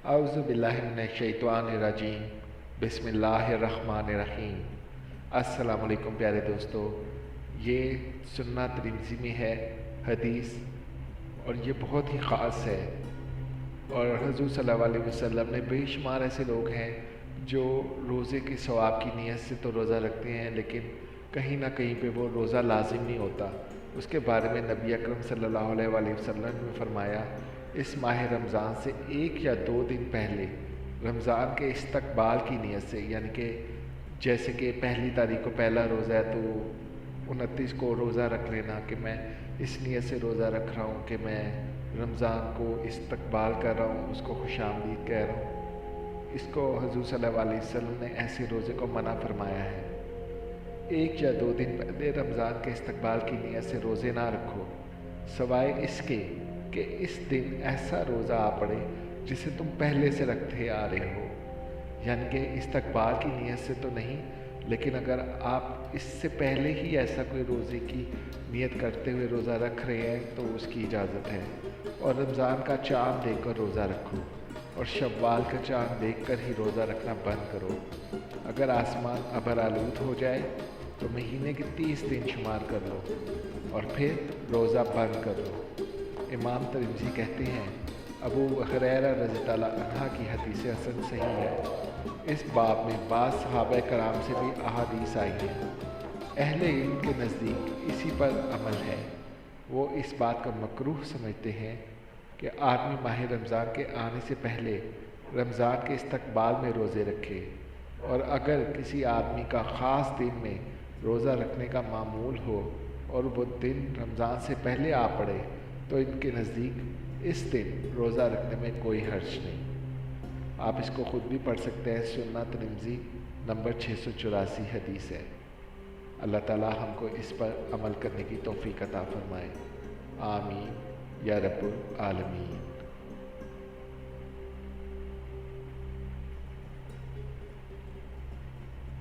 اعوذ باللہ من الشیطان الرجیم بسم اللہ الرحمن الرحیم۔ السلام علیکم پیارے دوستو، یہ سنہ ترمذی میں ہے حدیث اور یہ بہت ہی خاص ہے، اور حضور صلی اللہ علیہ وسلم نے بے شمار ایسے لوگ ہیں جو روزے کے ثواب کی نیت سے تو روزہ رکھتے ہیں لیکن کہیں نہ کہیں پہ وہ روزہ لازم نہیں ہوتا۔ اس کے بارے میں نبی اکرم صلی اللہ علیہ وسلم نے فرمایا، اس ماہ رمضان سے 1 یا 2 دن پہلے رمضان کے استقبال کی نیت سے، یعنی کہ جیسے کہ 1 تاریخ کو پہلا روزہ ہے تو 29 کو روزہ رکھ لینا کہ میں اس نیت سے روزہ رکھ رہا ہوں کہ میں رمضان کو استقبال کر رہا ہوں، اس کو خوش آمدید کہہ رہا ہوں۔ اس کو حضور صلی اللہ علیہ وسلم نے ایسے روزے کو منع فرمایا ہے۔ 1 یا 2 دن پہلے رمضان کے استقبال کی نیت سے روزے نہ رکھو، سوائے اس کے کہ اس دن ایسا روزہ آ پڑے جسے تم پہلے سے رکھتے آ رہے ہو، یعنی کہ استقبال کی نیت سے تو نہیں، لیکن اگر آپ اس سے پہلے ہی ایسا کوئی روزے کی نیت کرتے ہوئے روزہ رکھ رہے ہیں تو اس کی اجازت ہے۔ اور رمضان کا چاند دیکھ کر روزہ رکھو اور شوال کا چاند دیکھ کر ہی روزہ رکھنا بند کرو۔ اگر آسمان ابر آلود ہو جائے تو مہینے کے 30 دن شمار کر لو اور پھر روزہ بند کر لو۔ امام ترمذی کہتے ہیں، ابو ہریرہ رضی اللہ عنہ کی حدیث حسن صحیح ہے۔ اس باب میں بعض صحابہ کرام سے بھی احادیث آئی ہیں۔ اہل علم کے نزدیک اسی پر عمل ہے۔ وہ اس بات کا مکروہ سمجھتے ہیں کہ آدمی ماہ رمضان کے آنے سے پہلے رمضان کے استقبال میں روزے رکھے، اور اگر کسی آدمی کا خاص دن میں روزہ رکھنے کا معمول ہو اور وہ دن رمضان سے پہلے آ پڑے تو ان کے نزدیک اس دن روزہ رکھنے میں کوئی حرج نہیں۔ آپ اس کو خود بھی پڑھ سکتے ہیں، سنہ ترمذی نمبر 684 حدیث ہے۔ اللہ تعالی ہم کو اس پر عمل کرنے کی توفیق عطا فرمائے، آمین یا رب العالمین۔